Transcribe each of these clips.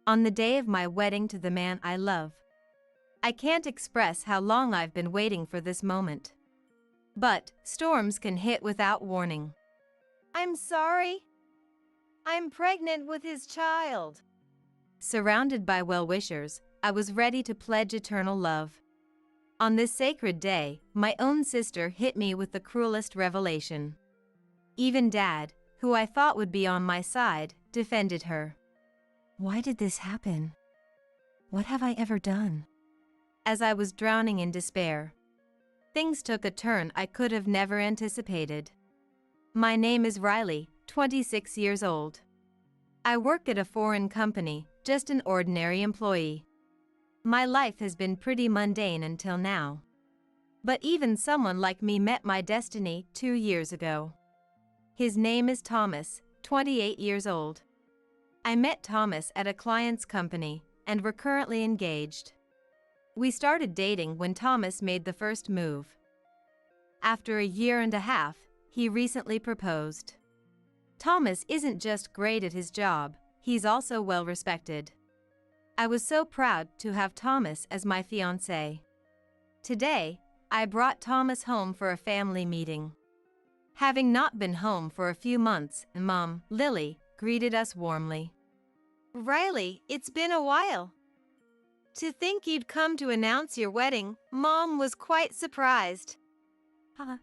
on the day of my wedding to the man I love. I can't express how long I've been waiting for this moment. But storms can hit without warning. I'm sorry. I'm pregnant with his child. Surrounded by well-wishers, I was ready to pledge eternal love. On this sacred day, my own sister hit me with the cruelest revelation. Even Dad, who I thought would be on my side, defended her. Why did this happen? What have I ever done? As I was drowning in despair, things took a turn I could have never anticipated. My name is Riley, 26 years old. I work at a foreign company, just an ordinary employee. My life has been pretty mundane until now. But even someone like me met my destiny 2 years ago. His name is Thomas, 28 years old. I met Thomas at a client's company, and we're currently engaged. We started dating when Thomas made the first move. After a year and a half, he recently proposed. Thomas isn't just great at his job, he's also well respected. I was so proud to have Thomas as my fiancé. Today, I brought Thomas home for a family meeting. Having not been home for a few months, Mom, Lily, greeted us warmly. Riley, it's been a while. To think you'd come to announce your wedding, Mom was quite surprised.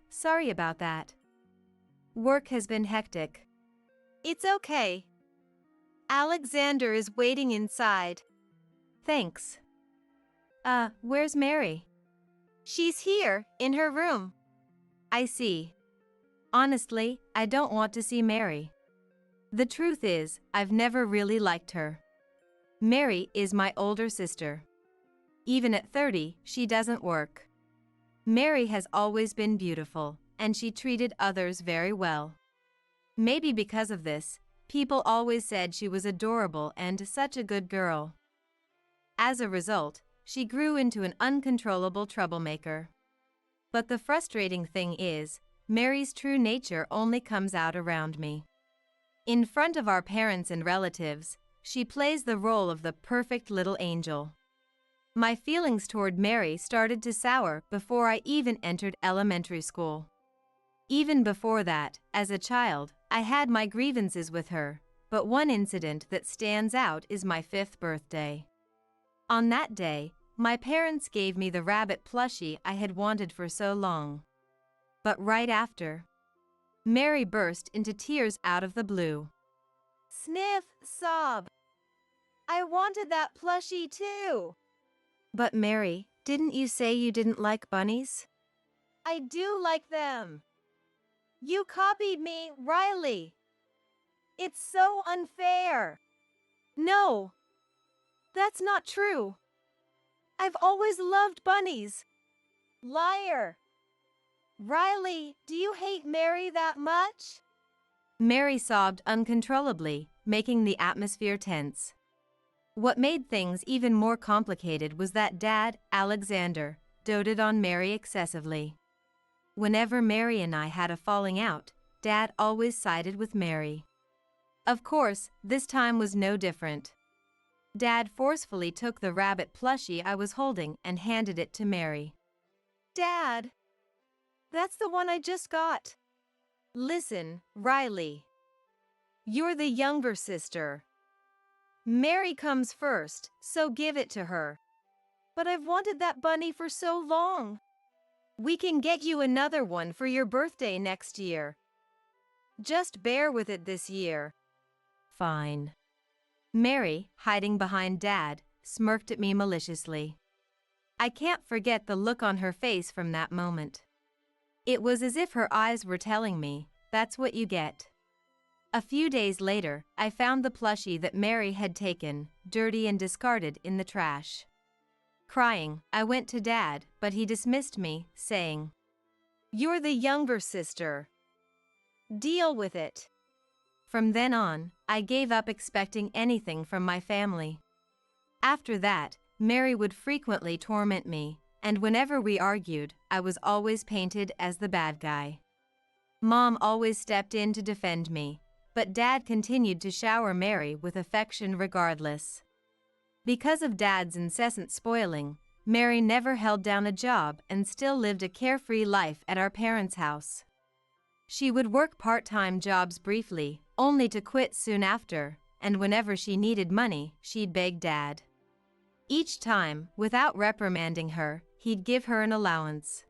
Sorry about that. Work has been hectic. It's okay. Alexander is waiting inside. Thanks. Where's Mary? She's here, in her room. I see. Honestly, I don't want to see Mary. The truth is, I've never really liked her. Mary is my older sister. Even at 30, she doesn't work. Mary has always been beautiful, and she treated others very well. Maybe because of this, people always said she was adorable and such a good girl. As a result, she grew into an uncontrollable troublemaker. But the frustrating thing is, Mary's true nature only comes out around me. In front of our parents and relatives, she plays the role of the perfect little angel. My feelings toward Mary started to sour before I even entered elementary school. Even before that, as a child, I had my grievances with her, but one incident that stands out is my 5th birthday. On that day, my parents gave me the rabbit plushie I had wanted for so long. But right after, Mary burst into tears out of the blue. Sniff, sob. I wanted that plushie too. But Mary, didn't you say you didn't like bunnies? I do like them. You copied me, Riley. It's so unfair. No, that's not true. I've always loved bunnies. Liar. Riley, do you hate Mary that much? Mary sobbed uncontrollably, making the atmosphere tense. What made things even more complicated was that Dad, Alexander, doted on Mary excessively. Whenever Mary and I had a falling out, Dad always sided with Mary. Of course, this time was no different. Dad forcefully took the rabbit plushie I was holding and handed it to Mary. Dad, that's the one I just got. Listen, Riley. You're the younger sister. Mary comes first, so give it to her. But I've wanted that bunny for so long. We can get you another one for your birthday next year. Just bear with it this year. Fine. Mary, hiding behind Dad, smirked at me maliciously. I can't forget the look on her face from that moment. It was as if her eyes were telling me, that's what you get. A few days later, I found the plushie that Mary had taken, dirty and discarded, in the trash. Crying, I went to Dad, but he dismissed me, saying, "You're the younger sister. Deal with it." From then on, I gave up expecting anything from my family. After that, Mary would frequently torment me, and whenever we argued, I was always painted as the bad guy. Mom always stepped in to defend me, but Dad continued to shower Mary with affection regardless. Because of Dad's incessant spoiling, Mary never held down a job and still lived a carefree life at our parents' house. She would work part-time jobs briefly, only to quit soon after, and whenever she needed money, she'd beg Dad. Each time, without reprimanding her, he'd give her an allowance.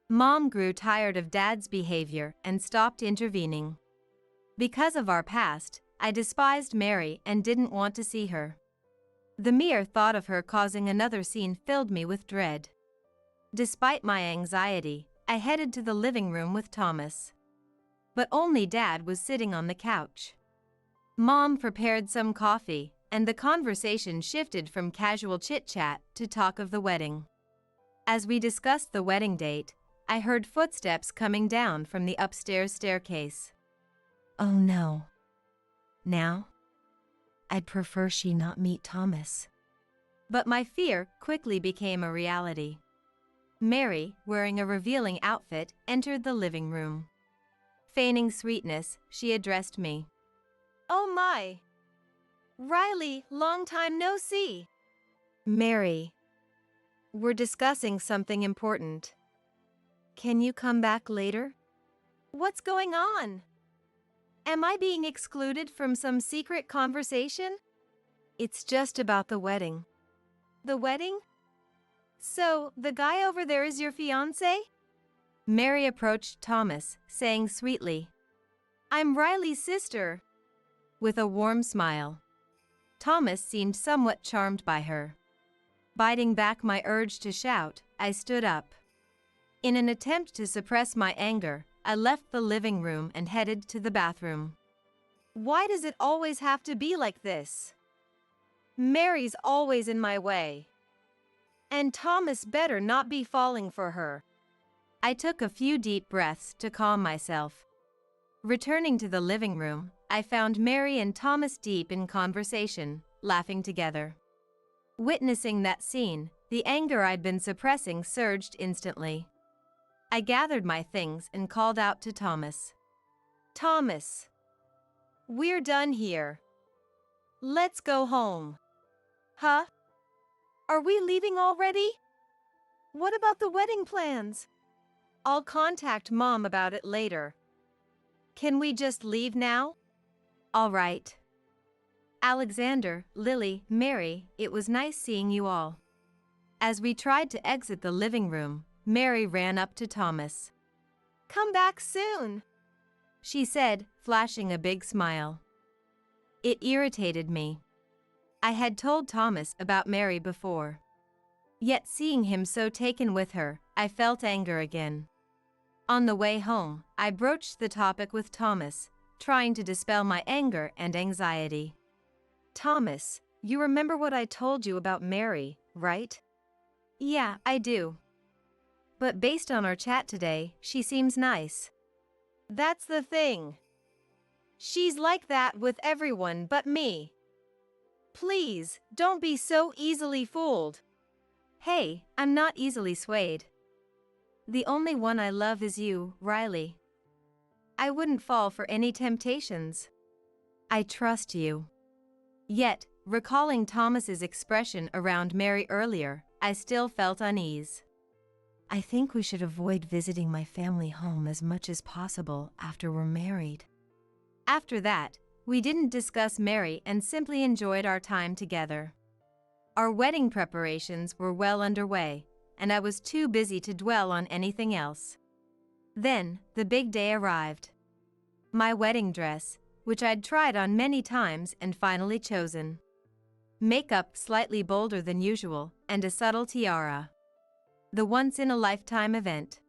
Mom grew tired of Dad's behavior and stopped intervening. Because of our past, I despised Mary and didn't want to see her. The mere thought of her causing another scene filled me with dread. Despite my anxiety, I headed to the living room with Thomas. But only Dad was sitting on the couch. Mom prepared some coffee, and the conversation shifted from casual chit-chat to talk of the wedding. As we discussed the wedding date, I heard footsteps coming down from the upstairs staircase. Oh no. Now? I'd prefer she not meet Thomas. But my fear quickly became a reality. Mary, wearing a revealing outfit, entered the living room. Feigning sweetness, she addressed me. Oh my! Riley, long time no see. Mary, we're discussing something important. Can you come back later? What's going on? Am I being excluded from some secret conversation? It's just about the wedding. The wedding? So, the guy over there is your fiancé? Mary approached Thomas, saying sweetly, I'm Riley's sister. With a warm smile. Thomas seemed somewhat charmed by her. Biting back my urge to shout, I stood up. In an attempt to suppress my anger, I left the living room and headed to the bathroom. Why does it always have to be like this? Mary's always in my way. And Thomas better not be falling for her. I took a few deep breaths to calm myself. Returning to the living room, I found Mary and Thomas deep in conversation, laughing together. Witnessing that scene, the anger I'd been suppressing surged instantly. I gathered my things and called out to Thomas. Thomas, we're done here. Let's go home. Huh? Are we leaving already? What about the wedding plans? I'll contact Mom about it later. Can we just leave now? All right. Alexander, Lily, Mary, it was nice seeing you all. As we tried to exit the living room, Mary ran up to Thomas. Come back soon, she said, flashing a big smile. It irritated me. I had told Thomas about Mary before. Yet seeing him so taken with her, I felt anger again. On the way home, I broached the topic with Thomas, trying to dispel my anger and anxiety. Thomas, you remember what I told you about Mary, right? Yeah, I do. But based on our chat today, she seems nice. That's the thing. She's like that with everyone but me. Please, don't be so easily fooled. Hey, I'm not easily swayed. The only one I love is you, Riley. I wouldn't fall for any temptations. I trust you. Yet, recalling Thomas's expression around Mary earlier, I still felt unease. I think we should avoid visiting my family home as much as possible after we're married. After that, we didn't discuss Mary and simply enjoyed our time together. Our wedding preparations were well underway, and I was too busy to dwell on anything else. Then, the big day arrived. My wedding dress, which I'd tried on many times and finally chosen. Makeup slightly bolder than usual, and a subtle tiara. The once-in-a-lifetime event.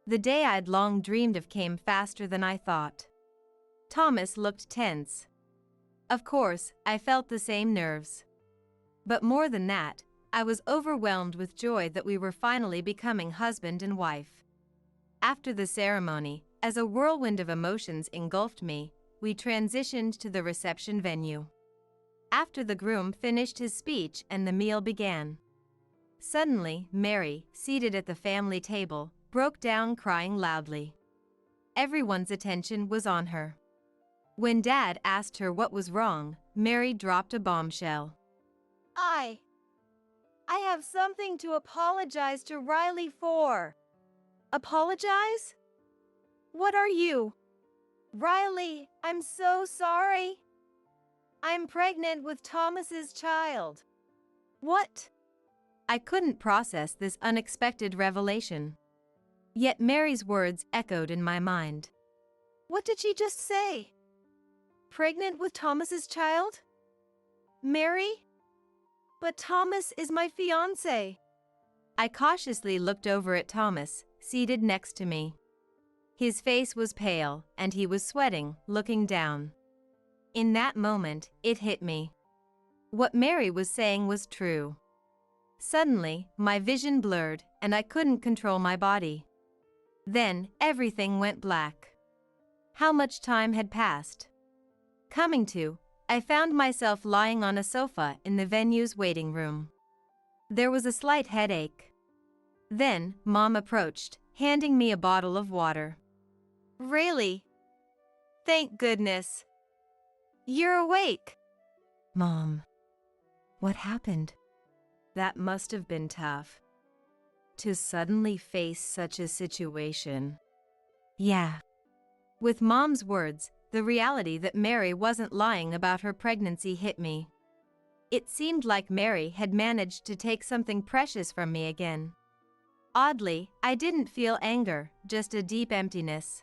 The day I'd long dreamed of came faster than I thought. Thomas looked tense. Of course, I felt the same nerves. But more than that, I was overwhelmed with joy that we were finally becoming husband and wife. After the ceremony, as a whirlwind of emotions engulfed me, we transitioned to the reception venue. After the groom finished his speech and the meal began. Suddenly, Mary, seated at the family table, broke down crying loudly. Everyone's attention was on her. When Dad asked her what was wrong, Mary dropped a bombshell. I have something to apologize to Riley for. Apologize? What are you? Riley, I'm so sorry. I'm pregnant with Thomas's child. What? I couldn't process this unexpected revelation. Yet Mary's words echoed in my mind. What did she just say? Pregnant with Thomas's child? Mary? But Thomas is my fiancé. I cautiously looked over at Thomas, seated next to me. His face was pale, and he was sweating, looking down. In that moment, it hit me. What Mary was saying was true. Suddenly, my vision blurred, and I couldn't control my body. Then, everything went black. How much time had passed? Coming to, I found myself lying on a sofa in the venue's waiting room. There was a slight headache. Then, Mom approached, handing me a bottle of water. Really? Thank goodness. You're awake. Mom, what happened? That must have been tough. To suddenly face such a situation. Yeah. With Mom's words, the reality that Mary wasn't lying about her pregnancy hit me. It seemed like Mary had managed to take something precious from me again. Oddly, I didn't feel anger, just a deep emptiness.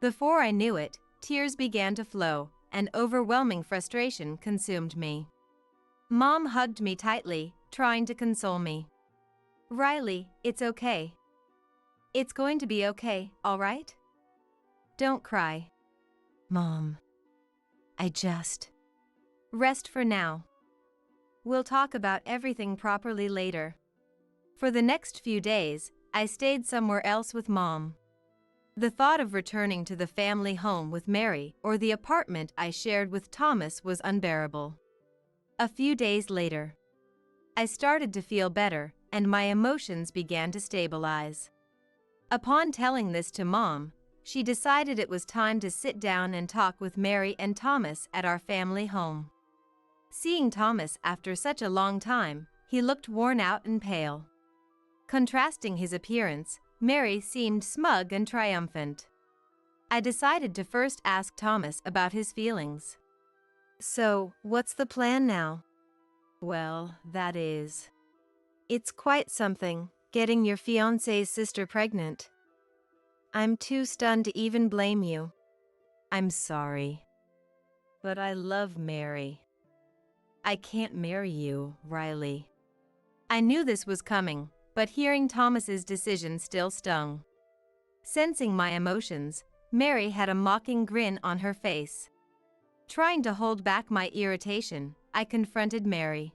Before I knew it, tears began to flow, and overwhelming frustration consumed me. Mom hugged me tightly, trying to console me. Riley, it's okay. It's going to be okay, all right? Don't cry. Mom, Rest for now. We'll talk about everything properly later. For the next few days, I stayed somewhere else with Mom. The thought of returning to the family home with Mary or the apartment I shared with Thomas was unbearable. A few days later, I started to feel better, and my emotions began to stabilize. Upon telling this to Mom, she decided it was time to sit down and talk with Mary and Thomas at our family home. Seeing Thomas after such a long time, he looked worn out and pale. Contrasting his appearance, Mary seemed smug and triumphant. I decided to first ask Thomas about his feelings. So, what's the plan now? Well, It's quite something, getting your fiancé's sister pregnant. I'm too stunned to even blame you. I'm sorry. But I love Mary. I can't marry you, Riley. I knew this was coming, but hearing Thomas's decision still stung. Sensing my emotions, Mary had a mocking grin on her face. Trying to hold back my irritation, I confronted Mary.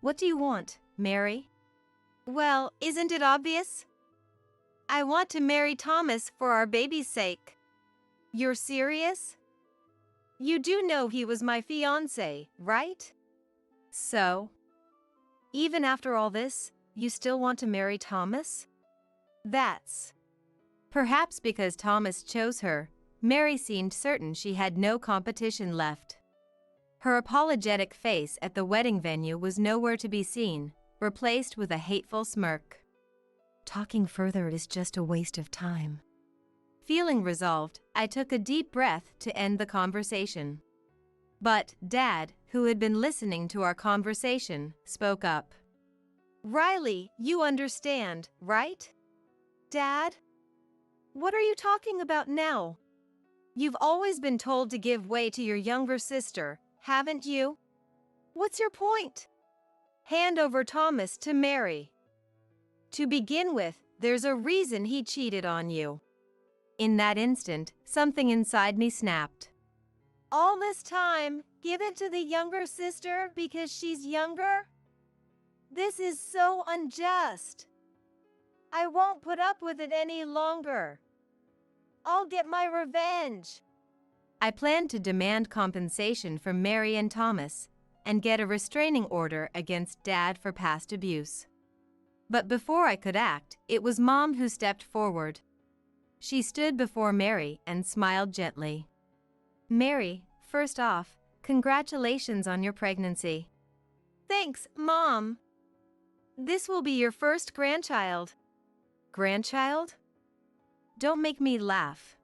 What do you want, Mary? Well, isn't it obvious? I want to marry Thomas for our baby's sake. You're serious? You do know he was my fiancé, right? So? Even after all this, you still want to marry Thomas? That's... Perhaps because Thomas chose her, Mary seemed certain she had no competition left. Her apologetic face at the wedding venue was nowhere to be seen, replaced with a hateful smirk. Talking further is just a waste of time. Feeling resolved, I took a deep breath to end the conversation. But Dad, who had been listening to our conversation, spoke up. Riley, you understand, right? Dad? What are you talking about now? You've always been told to give way to your younger sister, haven't you? What's your point? Hand over Thomas to Mary. To begin with, there's a reason he cheated on you. In that instant, something inside me snapped. All this time, give it to the younger sister because she's younger? This is so unjust. I won't put up with it any longer. I'll get my revenge. I planned to demand compensation from Mary and Thomas and get a restraining order against Dad for past abuse. But before I could act, it was Mom who stepped forward. She stood before Mary and smiled gently. Mary, first off, congratulations on your pregnancy. Thanks, Mom. This will be your first grandchild. Grandchild? Don't make me laugh.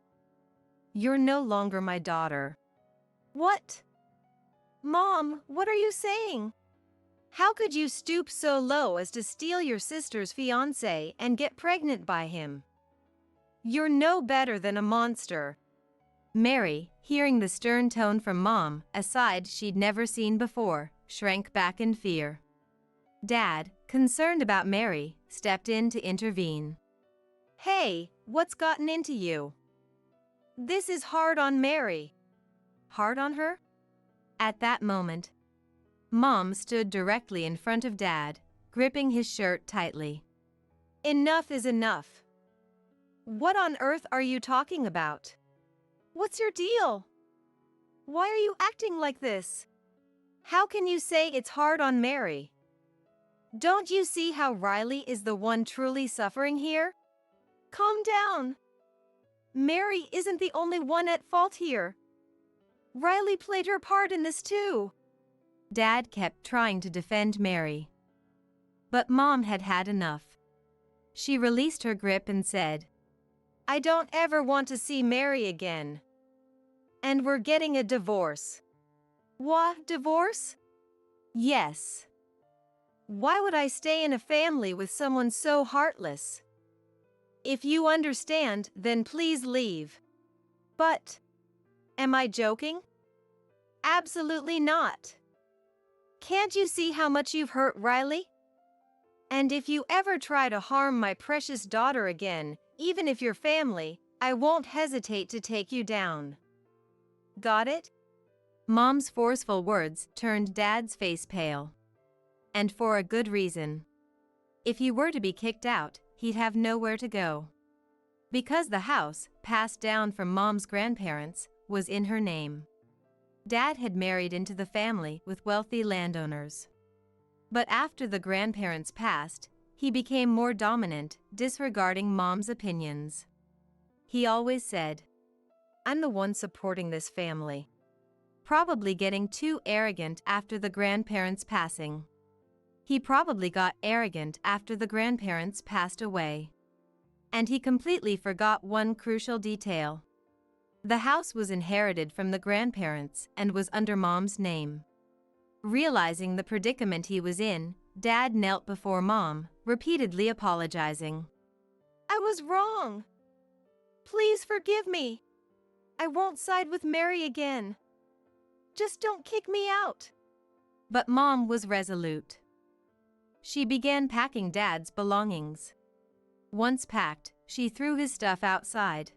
You're no longer my daughter. What? Mom, what are you saying? How could you stoop so low as to steal your sister's fiancé and get pregnant by him? You're no better than a monster. Mary, hearing the stern tone from Mom, a side she'd never seen before, shrank back in fear. Dad, concerned about Mary, stepped in to intervene. Hey, what's gotten into you? This is hard on Mary. Hard on her? At that moment, Mom stood directly in front of Dad, gripping his shirt tightly. Enough is enough. What on earth are you talking about? What's your deal? Why are you acting like this? How can you say it's hard on Mary? Don't you see how Riley is the one truly suffering here? Calm down. Mary isn't the only one at fault here. Riley played her part in this too. Dad kept trying to defend Mary. But Mom had had enough. She released her grip and said, I don't ever want to see Mary again. And we're getting a divorce. What, divorce? Yes. Why would I stay in a family with someone so heartless? If you understand, then please leave. But, am I joking? Absolutely not. Can't you see how much you've hurt Riley? And if you ever try to harm my precious daughter again, even if you're family, I won't hesitate to take you down. Got it? Mom's forceful words turned Dad's face pale. And for a good reason. If he were to be kicked out, he'd have nowhere to go. Because the house, passed down from Mom's grandparents, was in her name. Dad had married into the family with wealthy landowners. But after the grandparents passed, he became more dominant, disregarding Mom's opinions. He always said, I'm the one supporting this family. Probably getting too arrogant after the grandparents' passing. He probably got arrogant after the grandparents passed away. And he completely forgot one crucial detail. The house was inherited from the grandparents and was under Mom's name. Realizing the predicament he was in, Dad knelt before Mom, repeatedly apologizing. I was wrong. Please forgive me. I won't side with Mary again. Just don't kick me out. But Mom was resolute. She began packing Dad's belongings. Once packed, she threw his stuff outside.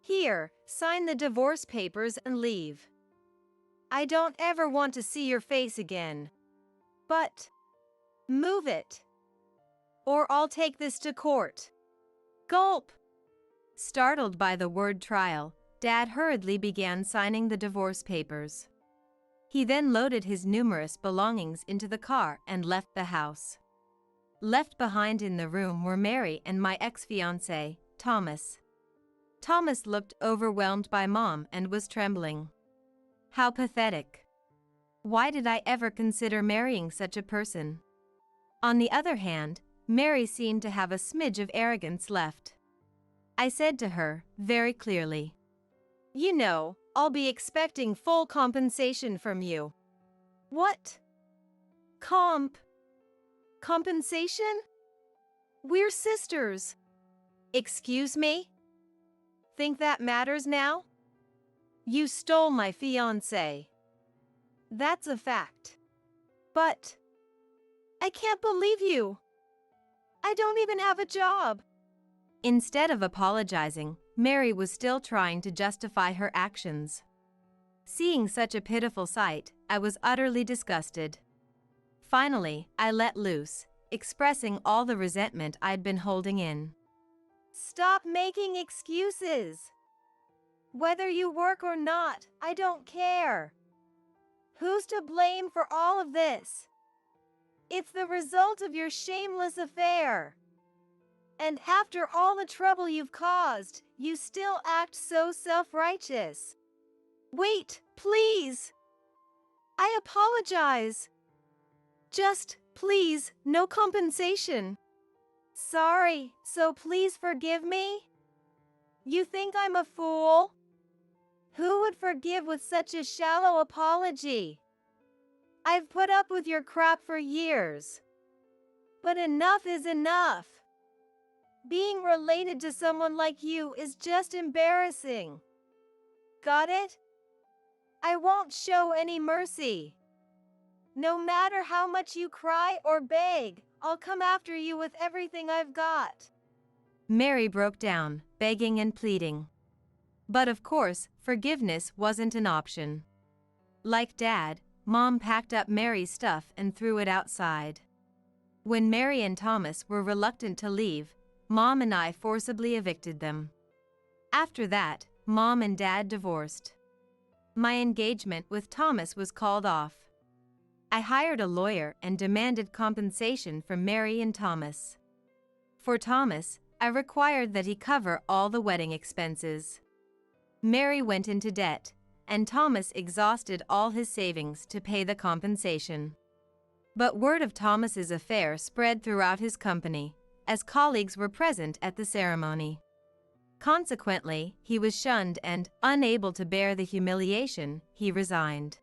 Here, sign the divorce papers and leave. I don't ever want to see your face again. But, move it. Or I'll take this to court. Gulp! Startled by the word trial, Dad hurriedly began signing the divorce papers. He then loaded his numerous belongings into the car and left the house. Left behind in the room were Mary and my ex-fiancé, Thomas. Thomas looked overwhelmed by Mom and was trembling. How pathetic. Why did I ever consider marrying such a person? On the other hand, Mary seemed to have a smidge of arrogance left. I said to her, very clearly, You know, I'll be expecting full compensation from you. What? Compensation? We're sisters. Excuse me? Think that matters now? You stole my fiancé. That's a fact. But I can't believe you. I don't even have a job. Instead of apologizing, Mary was still trying to justify her actions. Seeing such a pitiful sight, I was utterly disgusted. Finally, I let loose, expressing all the resentment I'd been holding in. Stop making excuses. Whether you work or not, I don't care. Who's to blame for all of this? It's the result of your shameless affair. And after all the trouble you've caused, you still act so self-righteous. Wait, please. I apologize. Just, please, no compensation. Sorry, so please forgive me? You think I'm a fool? Who would forgive with such a shallow apology? I've put up with your crap for years. But enough is enough. Being related to someone like you is just embarrassing. Got it? I won't show any mercy. No matter how much you cry or beg, I'll come after you with everything I've got. Mary broke down, begging and pleading. But of course, forgiveness wasn't an option. Like Dad, Mom packed up Mary's stuff and threw it outside. When Mary and Thomas were reluctant to leave, Mom and I forcibly evicted them. After that, Mom and Dad divorced. My engagement with Thomas was called off. I hired a lawyer and demanded compensation from Mary and Thomas. For Thomas, I required that he cover all the wedding expenses. Mary went into debt, and Thomas exhausted all his savings to pay the compensation. But word of Thomas's affair spread throughout his company, as colleagues were present at the ceremony. Consequently, he was shunned and, unable to bear the humiliation, he resigned.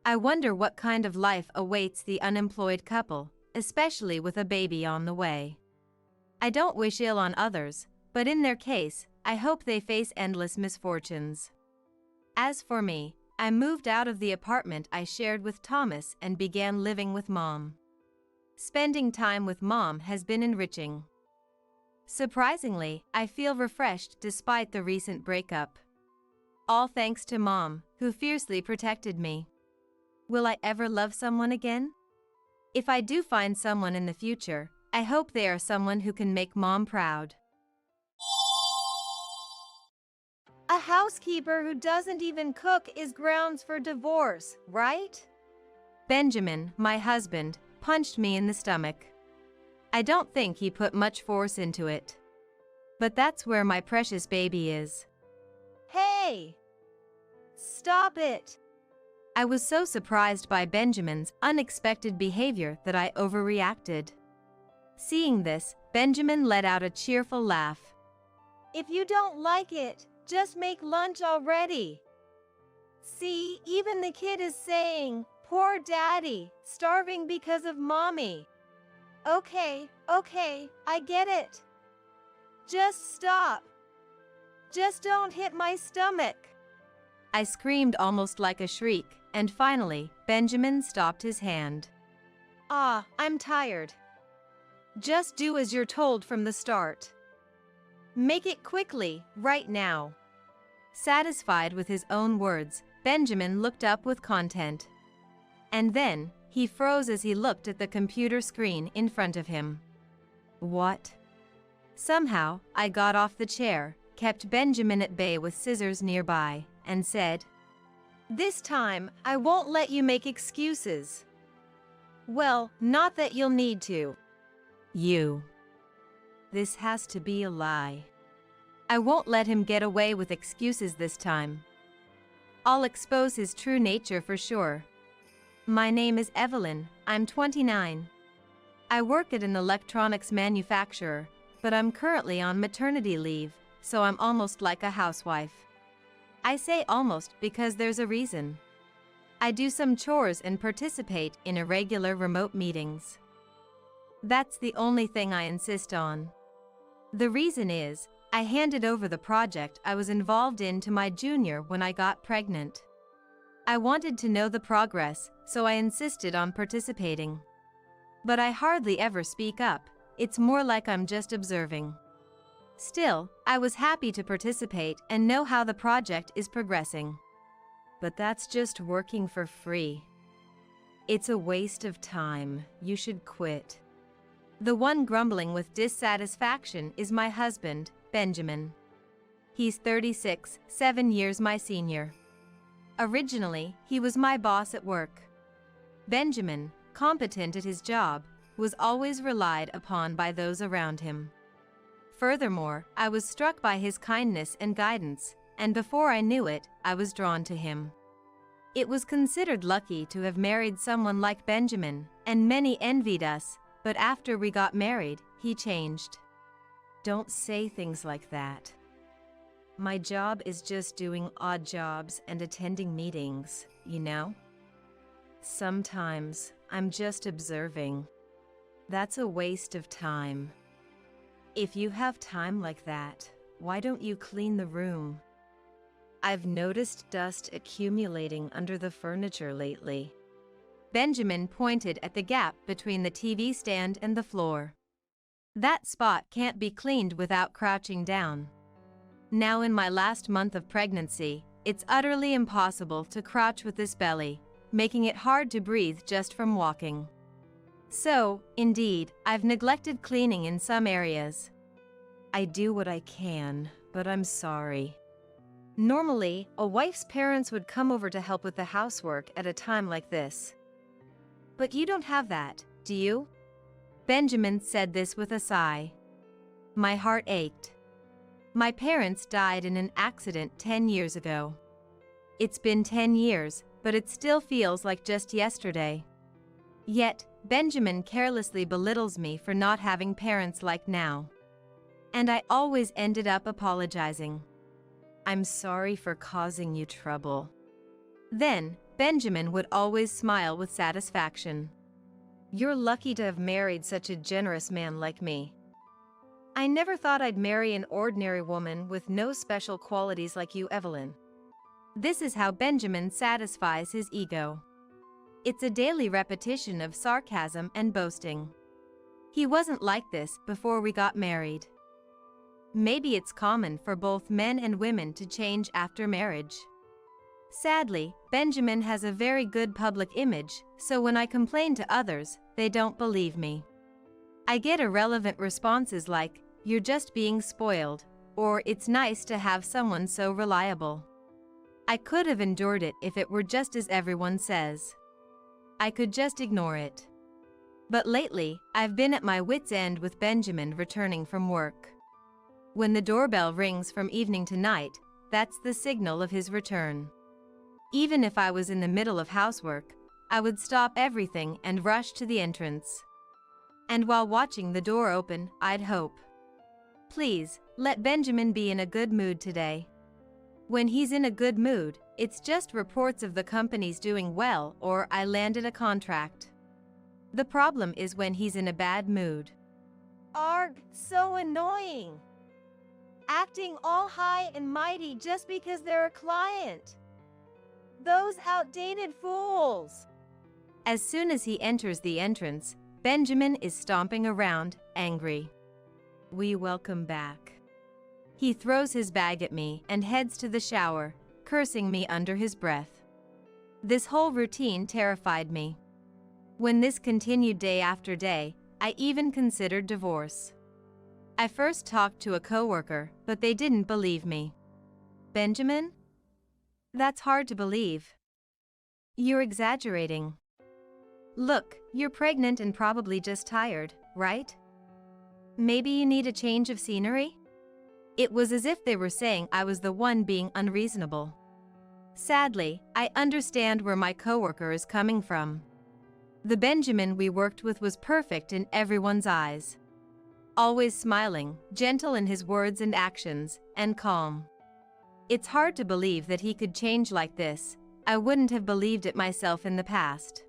I wonder what kind of life awaits the unemployed couple, especially with a baby on the way. I don't wish ill on others, but in their case, I hope they face endless misfortunes. As for me, I moved out of the apartment I shared with Thomas and began living with Mom. Spending time with Mom has been enriching. Surprisingly, I feel refreshed despite the recent breakup. All thanks to Mom, who fiercely protected me. Will I ever love someone again? If I do find someone in the future, I hope they are someone who can make Mom proud. A housekeeper who doesn't even cook is grounds for divorce, right? Benjamin, my husband, punched me in the stomach. I don't think he put much force into it. But that's where my precious baby is. Hey! Stop it! I was so surprised by Benjamin's unexpected behavior that I overreacted. Seeing this, Benjamin let out a cheerful laugh. If you don't like it, just make lunch already. See, even the kid is saying, "Poor daddy, starving because of mommy." Okay, I get it. Just stop. Just don't hit my stomach. I screamed almost like a shriek, and finally, Benjamin stopped his hand. I'm tired. Just do as you're told from the start. Make it quickly, right now. Satisfied with his own words, Benjamin looked up with content. And then, he froze as he looked at the computer screen in front of him. What? Somehow, I got off the chair, kept Benjamin at bay with scissors nearby, and said, "This time, I won't let you make excuses. Well, not that you'll need to. This has to be a lie. I won't let him get away with excuses this time. I'll expose his true nature for sure. My name is Evelyn, I'm 29. I work at an electronics manufacturer, but I'm currently on maternity leave, so I'm almost like a housewife. I say almost because there's a reason. I do some chores and participate in irregular remote meetings. That's the only thing I insist on. The reason is, I handed over the project I was involved in to my junior when I got pregnant. I wanted to know the progress, so I insisted on participating. But I hardly ever speak up, it's more like I'm just observing. Still, I was happy to participate and know how the project is progressing. But that's just working for free. It's a waste of time, you should quit. The one grumbling with dissatisfaction is my husband, Benjamin. He's 36, 7 years my senior. Originally, he was my boss at work. Benjamin, competent at his job, was always relied upon by those around him. Furthermore, I was struck by his kindness and guidance, and before I knew it, I was drawn to him. It was considered lucky to have married someone like Benjamin, and many envied us, but after we got married, he changed. Don't say things like that. My job is just doing odd jobs and attending meetings, you know? Sometimes I'm just observing. That's a waste of time. If you have time like that, why don't you clean the room? I've noticed dust accumulating under the furniture lately. Benjamin pointed at the gap between the TV stand and the floor. That spot can't be cleaned without crouching down. Now in my last month of pregnancy, it's utterly impossible to crouch with this belly, making it hard to breathe just from walking. So, indeed, I've neglected cleaning in some areas. I do what I can, but I'm sorry. Normally, a wife's parents would come over to help with the housework at a time like this. But you don't have that, do you? Benjamin said this with a sigh. My heart ached. My parents died in an accident 10 years ago. It's been 10 years, but it still feels like just yesterday. Yet, Benjamin carelessly belittles me for not having parents like now. And I always ended up apologizing. I'm sorry for causing you trouble. Then, Benjamin would always smile with satisfaction. You're lucky to have married such a generous man like me. I never thought I'd marry an ordinary woman with no special qualities like you, Evelyn. This is how Benjamin satisfies his ego. It's a daily repetition of sarcasm and boasting. He wasn't like this before we got married. Maybe it's common for both men and women to change after marriage. Sadly, Benjamin has a very good public image, so when I complain to others, they don't believe me. I get irrelevant responses like, "You're just being spoiled," or "It's nice to have someone so reliable." I could have endured it if it were just as everyone says. I could just ignore it. But lately, I've been at my wit's end with Benjamin returning from work. When the doorbell rings from evening to night, that's the signal of his return. Even if I was in the middle of housework, I would stop everything and rush to the entrance. And while watching the door open, I'd hope, please, let Benjamin be in a good mood today. When he's in a good mood, it's just reports of the company's doing well or I landed a contract. The problem is when he's in a bad mood. Arg, so annoying. Acting all high and mighty just because they're a client. Those outdated fools. As soon as he enters the entrance, Benjamin is stomping around, angry. We welcome back. He throws his bag at me and heads to the shower, cursing me under his breath. This whole routine terrified me. When this continued day after day, I even considered divorce. I first talked to a coworker, but they didn't believe me. Benjamin? That's hard to believe. You're exaggerating. Look, you're pregnant and probably just tired, right? Maybe you need a change of scenery? It was as if they were saying I was the one being unreasonable. Sadly, I understand where my coworker is coming from. The Benjamin we worked with was perfect in everyone's eyes. Always smiling, gentle in his words and actions, and calm. It's hard to believe that he could change like this. I wouldn't have believed it myself in the past.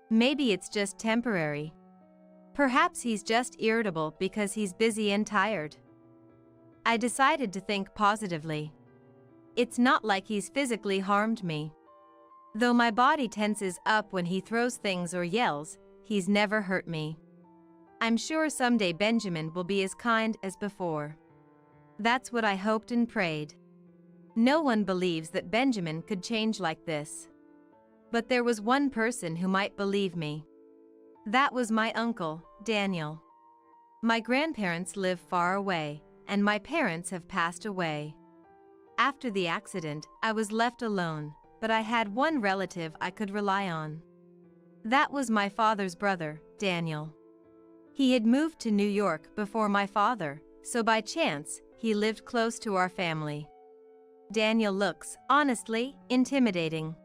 Maybe it's just temporary. Perhaps he's just irritable because he's busy and tired. I decided to think positively. It's not like he's physically harmed me. Though my body tenses up when he throws things or yells, he's never hurt me. I'm sure someday Benjamin will be as kind as before. That's what I hoped and prayed. No one believes that Benjamin could change like this. But there was one person who might believe me. That was my uncle, Daniel. My grandparents live far away, and my parents have passed away. After the accident, I was left alone, but I had one relative I could rely on. That was my father's brother, Daniel. He had moved to New York before my father, so by chance, he lived close to our family. Daniel looks, honestly, intimidating.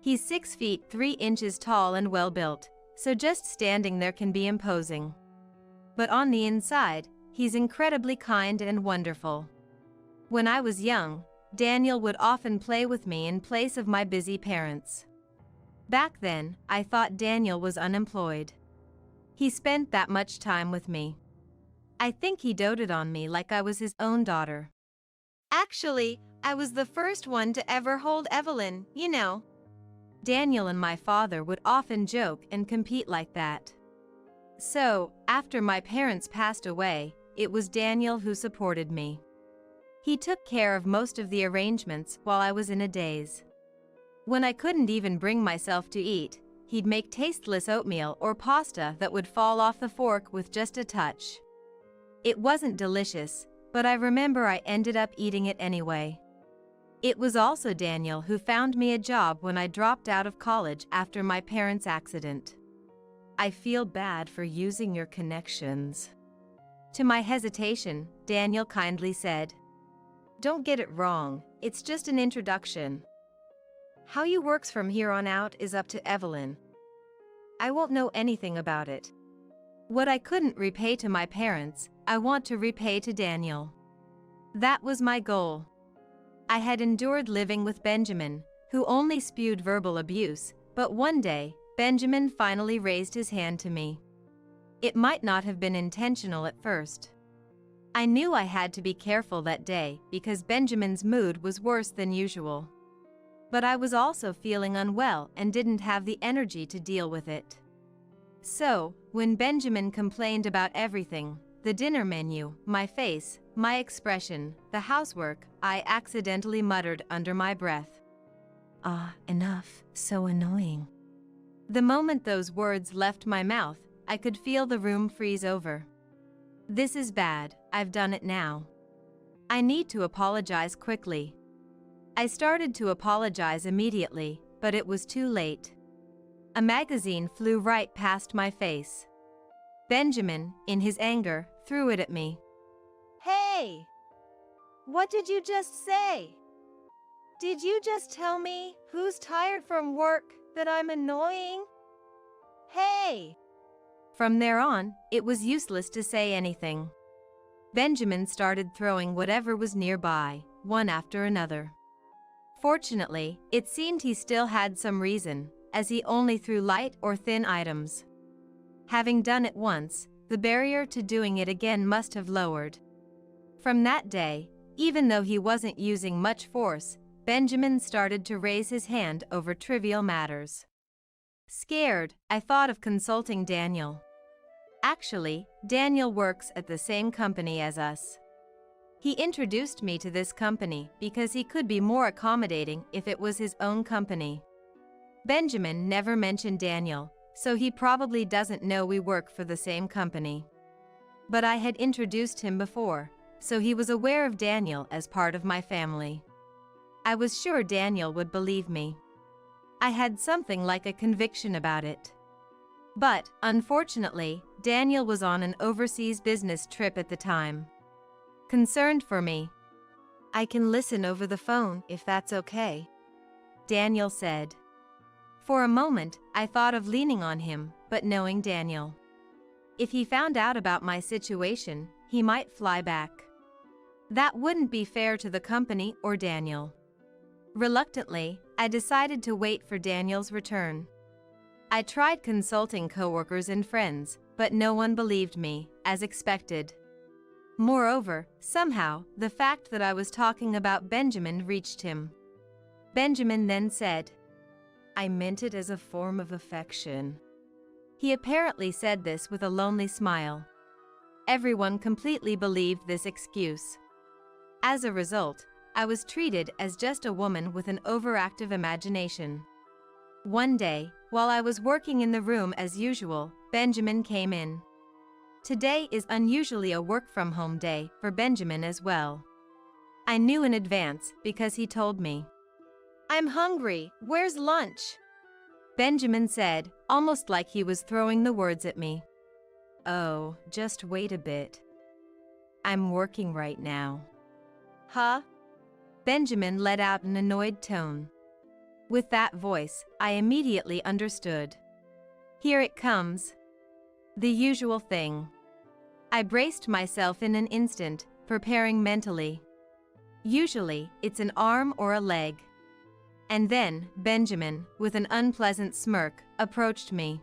He's 6 feet 3 inches tall and well-built, so just standing there can be imposing. But on the inside, he's incredibly kind and wonderful. When I was young, Daniel would often play with me in place of my busy parents. Back then, I thought Daniel was unemployed. He spent that much time with me. I think he doted on me like I was his own daughter. Actually, I was the first one to ever hold Evelyn, you know. Daniel and my father would often joke and compete like that. So, after my parents passed away, it was Daniel who supported me. He took care of most of the arrangements while I was in a daze. When I couldn't even bring myself to eat, he'd make tasteless oatmeal or pasta that would fall off the fork with just a touch. It wasn't delicious, but I remember I ended up eating it anyway. It was also Daniel who found me a job when I dropped out of college after my parents' accident. I feel bad for using your connections. To my hesitation, Daniel kindly said, "Don't get it wrong, it's just an introduction. How you works from here on out is up to Evelyn. I won't know anything about it. What I couldn't repay to my parents, I want to repay to Daniel." That was my goal. I had endured living with Benjamin, who only spewed verbal abuse, but one day, Benjamin finally raised his hand to me. It might not have been intentional at first. I knew I had to be careful that day because Benjamin's mood was worse than usual. But I was also feeling unwell and didn't have the energy to deal with it. So, when Benjamin complained about everything, the dinner menu, my face, my expression, the housework, I accidentally muttered under my breath, "Ah, enough, so annoying." The moment those words left my mouth, I could feel the room freeze over. This is bad, I've done it now. I need to apologize quickly. I started to apologize immediately, but it was too late. A magazine flew right past my face. Benjamin, in his anger, threw it at me. Hey! What did you just say? Did you just tell me, who's tired from work, that I'm annoying? Hey! From there on, it was useless to say anything. Benjamin started throwing whatever was nearby, one after another. Fortunately, it seemed he still had some reason, as he only threw light or thin items. Having done it once, the barrier to doing it again must have lowered. From that day, even though he wasn't using much force, Benjamin started to raise his hand over trivial matters. Scared, I thought of consulting Daniel. Actually, Daniel works at the same company as us. He introduced me to this company because he could be more accommodating if it was his own company. Benjamin never mentioned Daniel, so he probably doesn't know we work for the same company. But I had introduced him before, so he was aware of Daniel as part of my family. I was sure Daniel would believe me. I had something like a conviction about it. But, unfortunately, Daniel was on an overseas business trip at the time. Concerned for me, "I can listen over the phone if that's okay," Daniel said. For a moment, I thought of leaning on him, but knowing Daniel, if he found out about my situation, he might fly back. That wouldn't be fair to the company or Daniel. Reluctantly, I decided to wait for Daniel's return. I tried consulting coworkers and friends, but no one believed me, as expected. Moreover, somehow, the fact that I was talking about Benjamin reached him. Benjamin then said, "I meant it as a form of affection." He apparently said this with a lonely smile. Everyone completely believed this excuse. As a result, I was treated as just a woman with an overactive imagination. One day, while I was working in the room as usual, Benjamin came in. Today is unusually a work-from-home day for Benjamin as well. I knew in advance because he told me. "I'm hungry, where's lunch?" Benjamin said, almost like he was throwing the words at me. "Oh, just wait a bit. I'm working right now." Huh? Benjamin let out an annoyed tone. With that voice, I immediately understood. Here it comes. The usual thing. I braced myself in an instant, preparing mentally. Usually, it's an arm or a leg. And then, Benjamin, with an unpleasant smirk, approached me.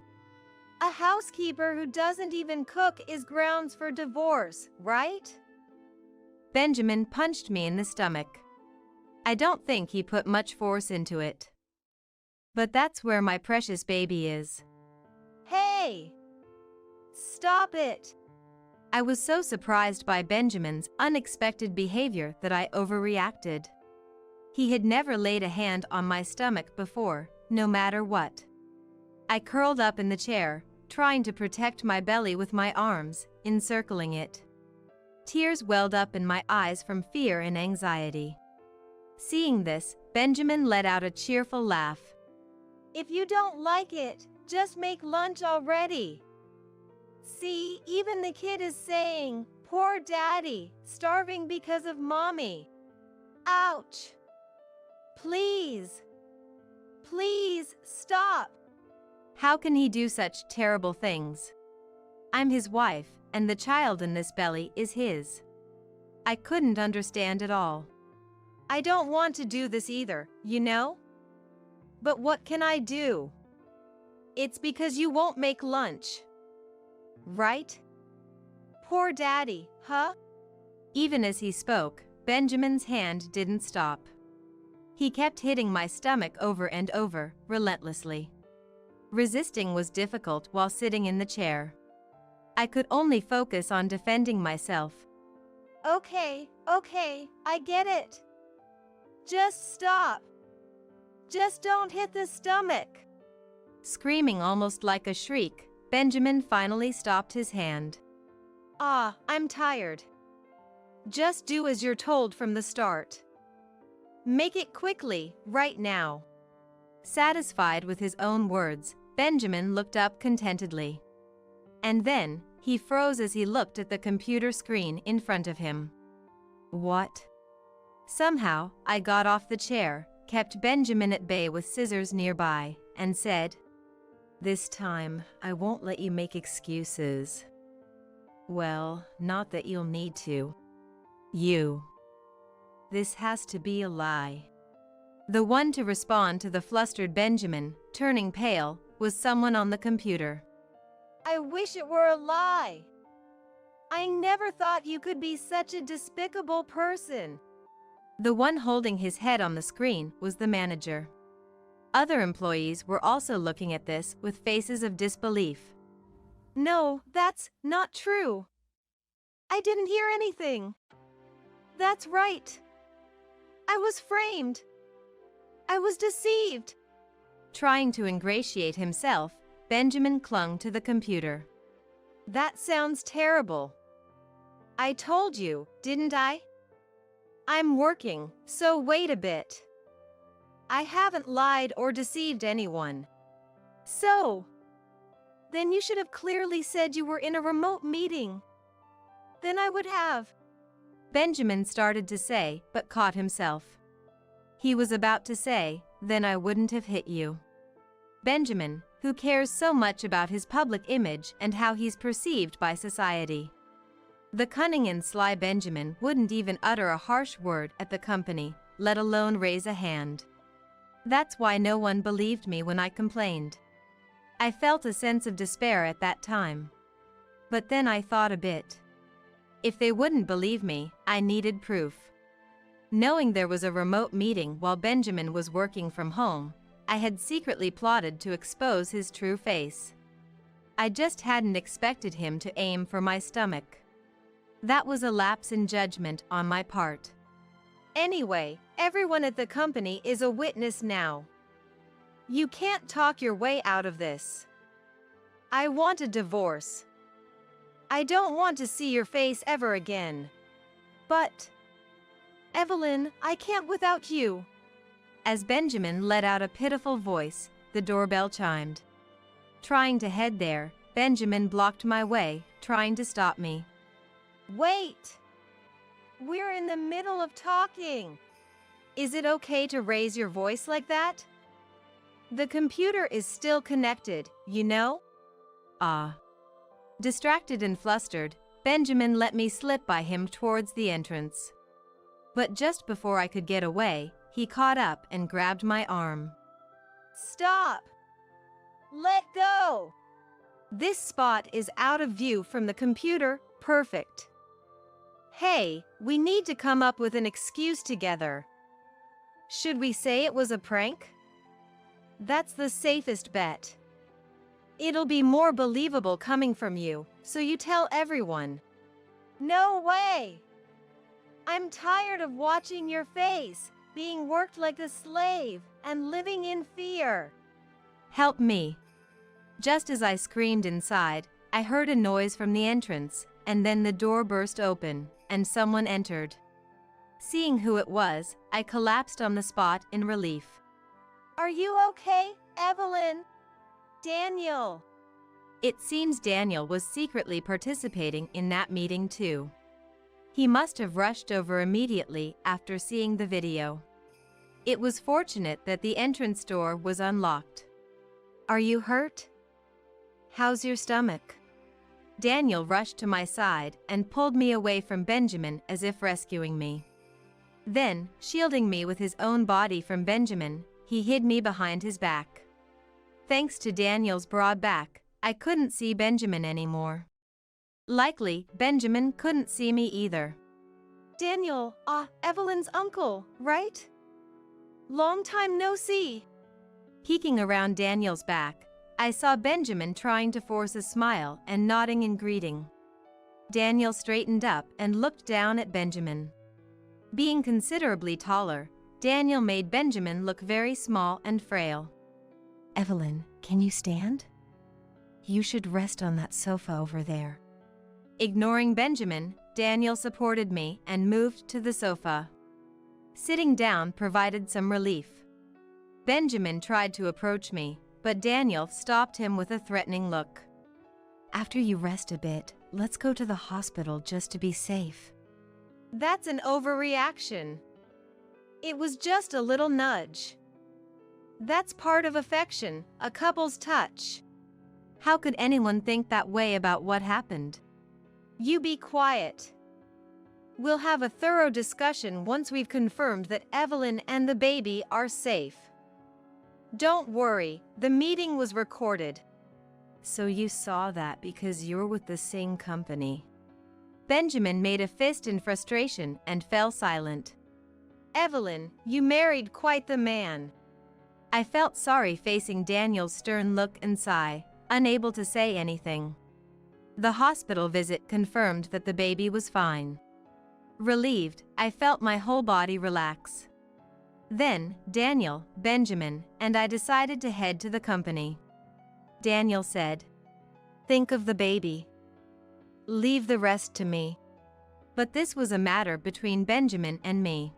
A housekeeper who doesn't even cook is grounds for divorce, right? Benjamin punched me in the stomach. I don't think he put much force into it. But that's where my precious baby is. Hey! Stop it! I was so surprised by Benjamin's unexpected behavior that I overreacted. He had never laid a hand on my stomach before, no matter what. I curled up in the chair, trying to protect my belly with my arms, encircling it. Tears welled up in my eyes from fear and anxiety. Seeing this, Benjamin let out a cheerful laugh. If you don't like it, just make lunch already. See, even the kid is saying, "Poor daddy, starving because of mommy." Ouch! Please, please stop. How can he do such terrible things? I'm his wife, and the child in this belly is his. I couldn't understand it all. I don't want to do this either, you know? But what can I do? It's because you won't make lunch. Right? Poor daddy, huh? Even as he spoke, Benjamin's hand didn't stop. He kept hitting my stomach over and over, relentlessly. Resisting was difficult while sitting in the chair. I could only focus on defending myself. Okay, I get it. Just stop. Just don't hit the stomach. Screaming almost like a shriek, Benjamin finally stopped his hand. I'm tired. Just do as you're told from the start. Make it quickly, right now. Satisfied with his own words, Benjamin looked up contentedly. And then, he froze as he looked at the computer screen in front of him. What? Somehow, I got off the chair, kept Benjamin at bay with scissors nearby, and said, "This time, I won't let you make excuses." Well, not that you'll need to. This has to be a lie. The one to respond to the flustered Benjamin, turning pale, was someone on the computer. I wish it were a lie. I never thought you could be such a despicable person. The one holding his head on the screen was the manager. Other employees were also looking at this with faces of disbelief. No, that's not true. I didn't hear anything. That's right. I was framed. I was deceived. Trying to ingratiate himself, Benjamin clung to the computer. That sounds terrible. I told you, didn't I? I'm working, so wait a bit. I haven't lied or deceived anyone. So, then you should have clearly said you were in a remote meeting. Then I would have. Benjamin started to say, but caught himself. He was about to say, "Then I wouldn't have hit you." Benjamin, who cares so much about his public image and how he's perceived by society. The cunning and sly Benjamin wouldn't even utter a harsh word at the company, let alone raise a hand. That's why no one believed me when I complained. I felt a sense of despair at that time. But then I thought a bit. If they wouldn't believe me, I needed proof. Knowing there was a remote meeting while Benjamin was working from home, I had secretly plotted to expose his true face. I just hadn't expected him to aim for my stomach. That was a lapse in judgment on my part. Anyway, everyone at the company is a witness now. You can't talk your way out of this. I want a divorce. I don't want to see your face ever again. But, Evelyn, I can't without you. As Benjamin let out a pitiful voice, the doorbell chimed. Trying to head there, Benjamin blocked my way, trying to stop me. Wait! We're in the middle of talking. Is it okay to raise your voice like that? The computer is still connected, you know? Ah. Distracted and flustered, Benjamin let me slip by him towards the entrance. But just before I could get away, he caught up and grabbed my arm. Stop! Let go! This spot is out of view from the computer. Perfect. Hey, we need to come up with an excuse together. Should we say it was a prank? That's the safest bet. It'll be more believable coming from you, so you tell everyone. No way! I'm tired of watching your face, being worked like a slave, and living in fear. Help me. Just as I screamed inside, I heard a noise from the entrance, and then the door burst open, and someone entered. Seeing who it was, I collapsed on the spot in relief. Are you okay, Evelyn? Daniel. It seems Daniel was secretly participating in that meeting too. He must have rushed over immediately after seeing the video. It was fortunate that the entrance door was unlocked. Are you hurt? How's your stomach? Daniel rushed to my side and pulled me away from Benjamin as if rescuing me. Then, shielding me with his own body from Benjamin, he hid me behind his back. Thanks to Daniel's broad back, I couldn't see Benjamin anymore. Likely, Benjamin couldn't see me either. Daniel, Evelyn's uncle, right? Long time no see. Peeking around Daniel's back, I saw Benjamin trying to force a smile and nodding in greeting. Daniel straightened up and looked down at Benjamin. Being considerably taller, Daniel made Benjamin look very small and frail. Evelyn, can you stand? You should rest on that sofa over there. Ignoring Benjamin, Daniel supported me and moved to the sofa. Sitting down provided some relief. Benjamin tried to approach me, but Daniel stopped him with a threatening look. After you rest a bit, let's go to the hospital just to be safe. That's an overreaction. It was just a little nudge. That's part of affection, a couple's touch. How could anyone think that way about what happened? You be quiet. We'll have a thorough discussion once we've confirmed that Evelyn and the baby are safe. Don't worry, the meeting was recorded. So you saw that because you're with the same company. Benjamin made a fist in frustration and fell silent. Evelyn, you married quite the man. I felt sorry facing Daniel's stern look and sigh, unable to say anything. The hospital visit confirmed that the baby was fine. Relieved, I felt my whole body relax. Then, Daniel, Benjamin, and I decided to head to the company. Daniel said, "Think of the baby. Leave the rest to me." But this was a matter between Benjamin and me.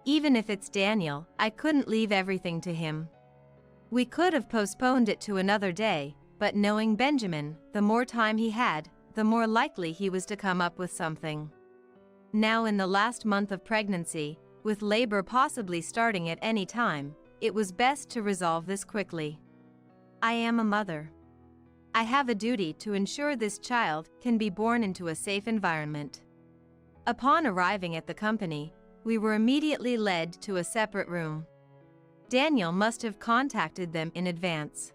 Even if it's Daniel, I couldn't leave everything to him. We could have postponed it to another day, but knowing Benjamin, the more time he had, the more likely he was to come up with something. Now in the last month of pregnancy, with labor possibly starting at any time, it was best to resolve this quickly. I am a mother. I have a duty to ensure this child can be born into a safe environment. Upon arriving at the company, we were immediately led to a separate room. Daniel must have contacted them in advance.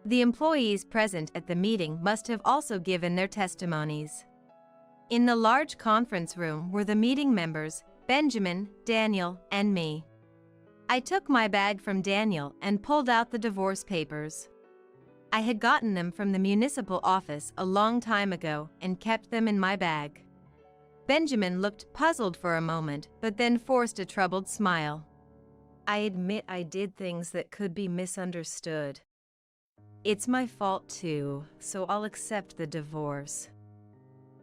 The employees present at the meeting must have also given their testimonies. In the large conference room were the meeting members, Benjamin, Daniel, and me. I took my bag from Daniel and pulled out the divorce papers. I had gotten them from the municipal office a long time ago and kept them in my bag. Benjamin looked puzzled for a moment, but then forced a troubled smile. I admit I did things that could be misunderstood. It's my fault too, so I'll accept the divorce.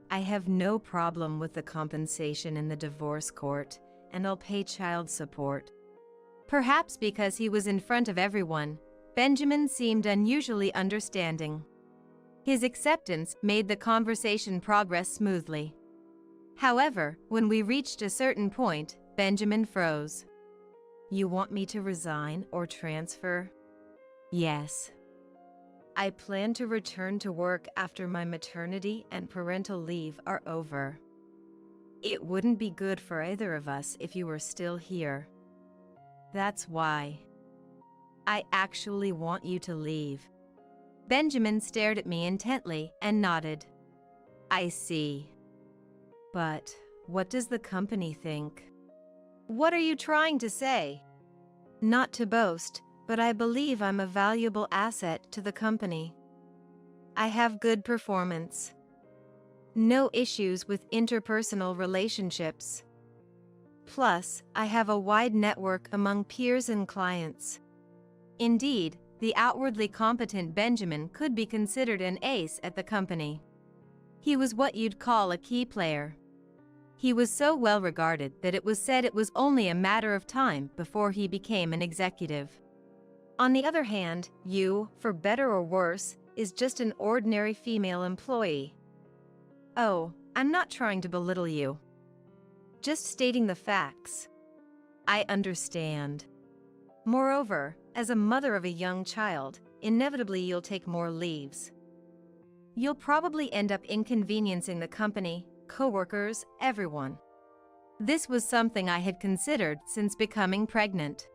I have no problem with the compensation in the divorce court, and I'll pay child support. Perhaps because he was in front of everyone, Benjamin seemed unusually understanding. His acceptance made the conversation progress smoothly. However, when we reached a certain point, Benjamin froze. You want me to resign or transfer? Yes. I plan to return to work after my maternity and parental leave are over. It wouldn't be good for either of us if you were still here. That's why. I actually want you to leave. Benjamin stared at me intently and nodded. I see. But what does the company think? What are you trying to say? Not to boast, but I believe I'm a valuable asset to the company. I have good performance. No issues with interpersonal relationships. Plus, I have a wide network among peers and clients. Indeed, the outwardly competent Benjamin could be considered an ace at the company. He was what you'd call a key player. He was so well regarded that it was said it was only a matter of time before he became an executive. On the other hand, you, for better or worse, is just an ordinary female employee. Oh, I'm not trying to belittle you. Just stating the facts. I understand. Moreover, as a mother of a young child, inevitably you'll take more leaves. You'll probably end up inconveniencing the company, coworkers, everyone. This was something I had considered since becoming pregnant.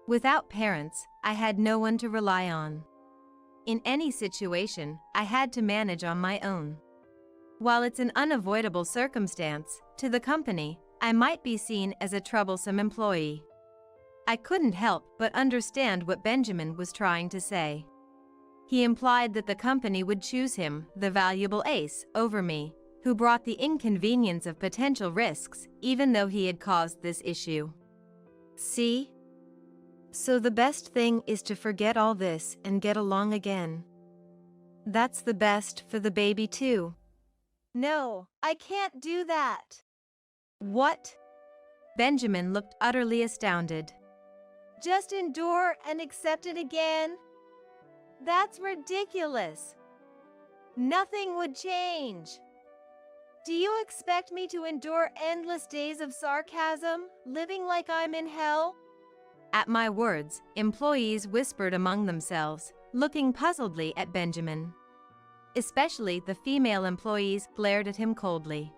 Without parents, I had no one to rely on. In any situation, I had to manage on my own. While it's an unavoidable circumstance, to the company, I might be seen as a troublesome employee. I couldn't help but understand what Benjamin was trying to say. He implied that the company would choose him, the valuable ace, over me, who brought the inconvenience of potential risks, even though he had caused this issue. See? So the best thing is to forget all this and get along again. That's the best for the baby too. No, I can't do that. What? Benjamin looked utterly astounded. Just endure and accept it again? That's ridiculous. Nothing would change. Do you expect me to endure endless days of sarcasm, living like I'm in hell? At my words, employees whispered among themselves, looking puzzledly at Benjamin. Especially the female employees glared at him coldly.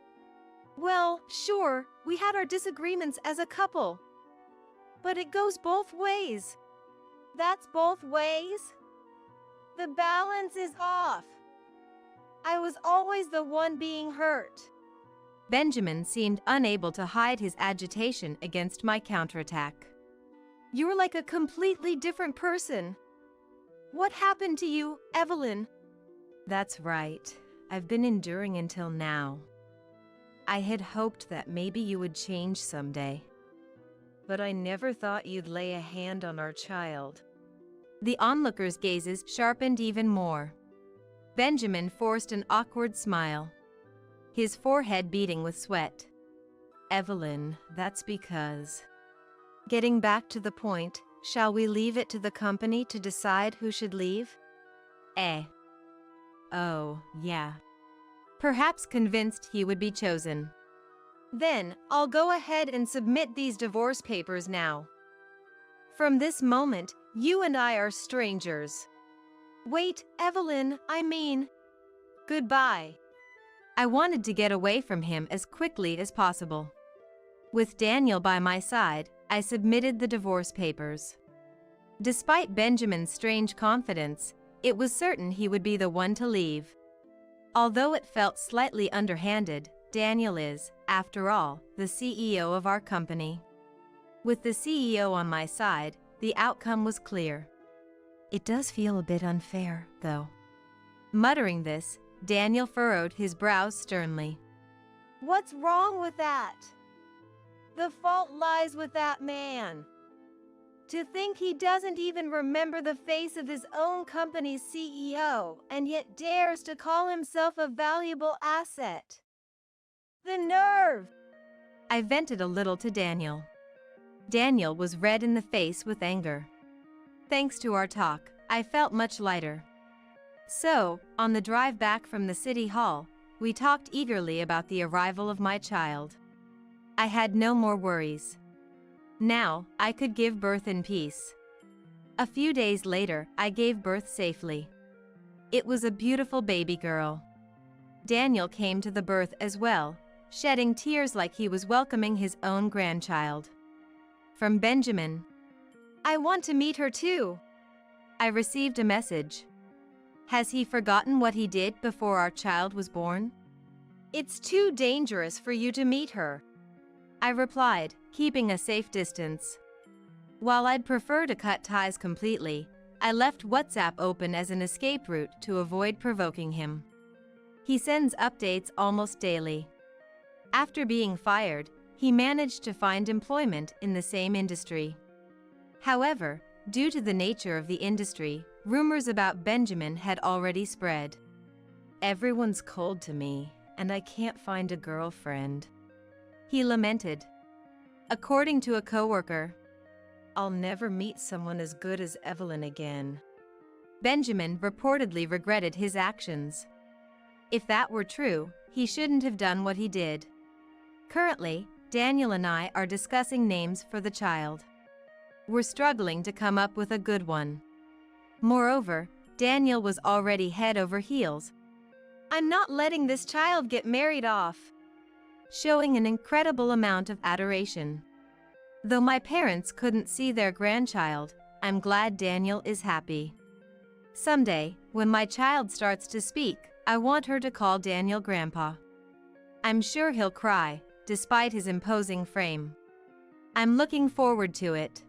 Well, sure, we had our disagreements as a couple. But it goes both ways. That's both ways? The balance is off. I was always the one being hurt. Benjamin seemed unable to hide his agitation against my counterattack. You're like a completely different person. What happened to you, Evelyn? That's right. I've been enduring until now. I had hoped that maybe you would change someday. But I never thought you'd lay a hand on our child. The onlookers' gazes sharpened even more. Benjamin forced an awkward smile, his forehead beading with sweat. Evelyn, that's because... Getting back to the point, shall we leave it to the company to decide who should leave? Oh, yeah. Perhaps convinced he would be chosen. Then, I'll go ahead and submit these divorce papers now. From this moment, you and I are strangers. Wait, Evelyn, I mean... Goodbye. I wanted to get away from him as quickly as possible. With Daniel by my side, I submitted the divorce papers. Despite Benjamin's strange confidence, it was certain he would be the one to leave. Although it felt slightly underhanded, Daniel is, after all, the CEO of our company. With the CEO on my side, the outcome was clear. It does feel a bit unfair, though. Muttering this, Daniel furrowed his brows sternly. What's wrong with that? The fault lies with that man. To think he doesn't even remember the face of his own company's CEO and yet dares to call himself a valuable asset. The nerve! I vented a little to Daniel. Daniel was red in the face with anger. Thanks to our talk, I felt much lighter. So, on the drive back from the city hall, we talked eagerly about the arrival of my child. I had no more worries. Now, I could give birth in peace. A few days later, I gave birth safely. It was a beautiful baby girl. Daniel came to the birth as well, shedding tears like he was welcoming his own grandchild. From Benjamin. I want to meet her too. I received a message. Has he forgotten what he did before our child was born? It's too dangerous for you to meet her. I replied, keeping a safe distance. While I'd prefer to cut ties completely, I left WhatsApp open as an escape route to avoid provoking him. He sends updates almost daily. After being fired, he managed to find employment in the same industry. However, due to the nature of the industry, rumors about Benjamin had already spread. Everyone's cold to me, and I can't find a girlfriend, he lamented. According to a coworker, I'll never meet someone as good as Evelyn again. Benjamin reportedly regretted his actions. If that were true, he shouldn't have done what he did. Currently, Daniel and I are discussing names for the child. We're struggling to come up with a good one. Moreover, Daniel was already head over heels. I'm not letting this child get married off. Showing an incredible amount of adoration. Though my parents couldn't see their grandchild, I'm glad Daniel is happy. Someday, when my child starts to speak, I want her to call Daniel Grandpa. I'm sure he'll cry, despite his imposing frame. I'm looking forward to it.